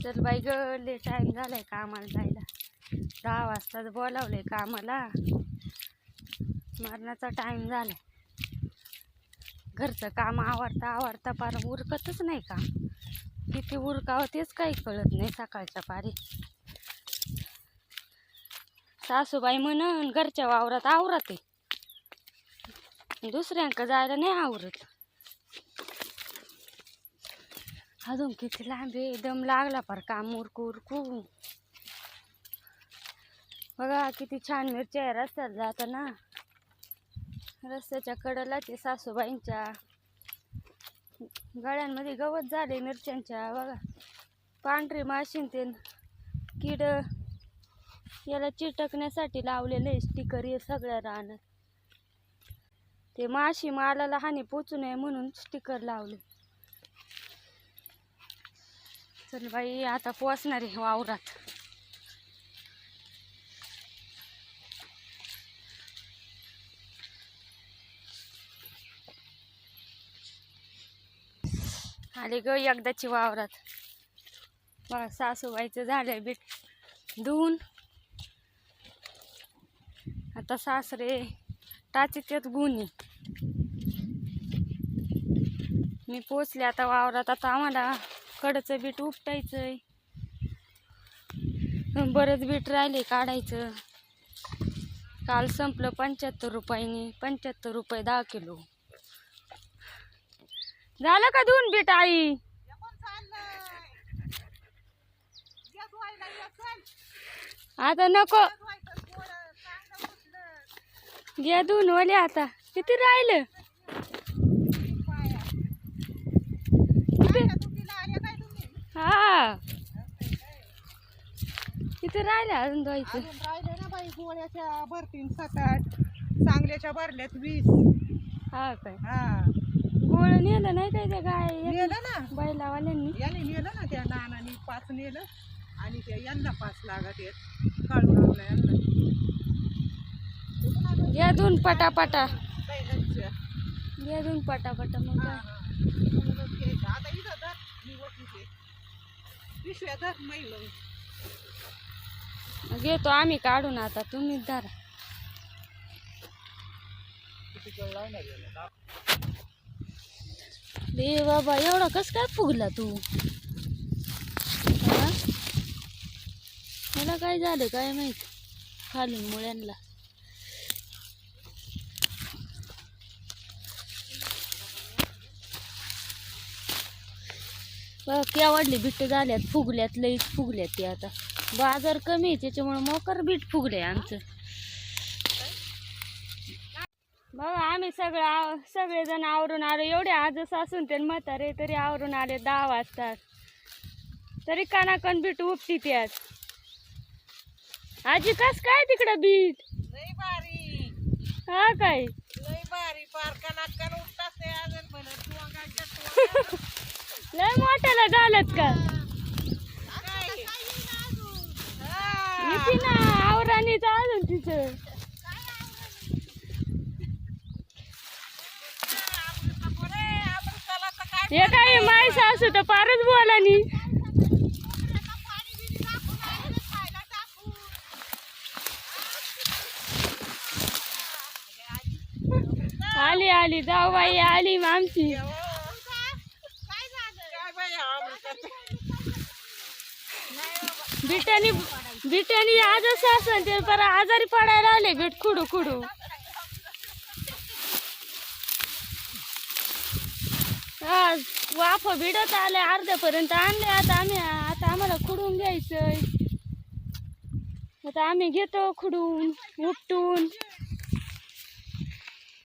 चल बाई ग, लय टाइम झालाय कामाला जायला. 10 वाजताच बोलावलंय कामाला. मरणाचा टाइम झालाय. घरचं काम आवरता आवरता पार उरकतच नाही का. किती उरकावं तेच काही कळत नाही सकाळच्या पारी. सासूबाई म्हणून घरच्या वावरात आवरते, दुसऱ्यांका जायला नाही आवरत. अजून किती लांबे, दम लागला पार काम उरकू उरकू. बघा किती छान मिरच्या आहे रस्त्यात जाताना. रस्त्याच्या कडेला ते सासूबाईंच्या गळ्यांमध्ये गवत झाले मिरच्यांच्या. बघा पांढरी माशीन ते किड याला चिटकण्यासाठी लावलेले स्टिकर हे सगळ्या रानात. ते माशी मालाला हानी पोचू नये म्हणून स्टिकर लावले. चल बाई आता पोचणार आहे वावरात. आले ग एकदाची वावरात. बघा सासूबाईचं झालंय बीट धुवून. आता सासरे टाचीत गुन्हे. मी पोचले आता वावरात. आता आम्हाला कडचं बीट उपटायचंय. बरंच बीट राहिले काढायचं. काल संपलं 75 रुपयाने. 75 रुपये 10 किलो. झालं का धुवून बीट आई? आता नको घ्या धुवून ओले. आता किती राहिलं? हा किती राहिले अजून धुवायचं? राहिले ना बाई. गोळ्याच्या भरतीन 7-8, चांगल्याच्या भरल्यात 20. हा काय? हा गोळ नेलं नाही काय? त्या गाय नेलं ना बैलावाल्यांनी. याने नेलं ना. त्या नानानी 5 नेलं आणि त्या यांना 5 लागत आहेत. काढून आणला यांना. घ्या धुवून पटापटा. बैलांच्या. घ्या धुवून पटापटा. मग काय आता इथं धर. मी वरती पिशव्या धर मैल. घेतो आम्ही काढून. आता तुम्हीच धरा. रे बाबा एवढा कस काय फुगला तू? हा? मला काय झालं काय माहित खालून मुळ्यांना. केवढली बीट झाल्यात, फुगल्यात, लईच फुगल्यात. ते आता बाजार कमी आहे त्याच्यामुळे मोकर बीट फुगले आमचं. बघा आम्ही सगळेजण आवरून आलो. एवढे आजच असून ते म्हातारे तरी आवरून आले. 10 वाजता तरी कानाकन बीट उपटी. त्यात आजी कस काय तिकडं बीट? लय भारी. हा काय? लय भारी. पार कनाकन उठताच नाही अजून म्हणत. तू लय मोठ्याला झालत का? येते ना आवरानीच अजून तिचं. हे काय माय सासू तर फारच बोलानी. आली आली जाऊबाई आली आमची. बिटानी आजच असं ते पर आजारी पडायला आले. बीट खुडू खुडू. हा वाफ बिडत आले. अर्ध्यापर्यंत आणले. आता आम्हाला खुडून घ्यायचंय. आता आम्ही घेतो खुडून उपटून.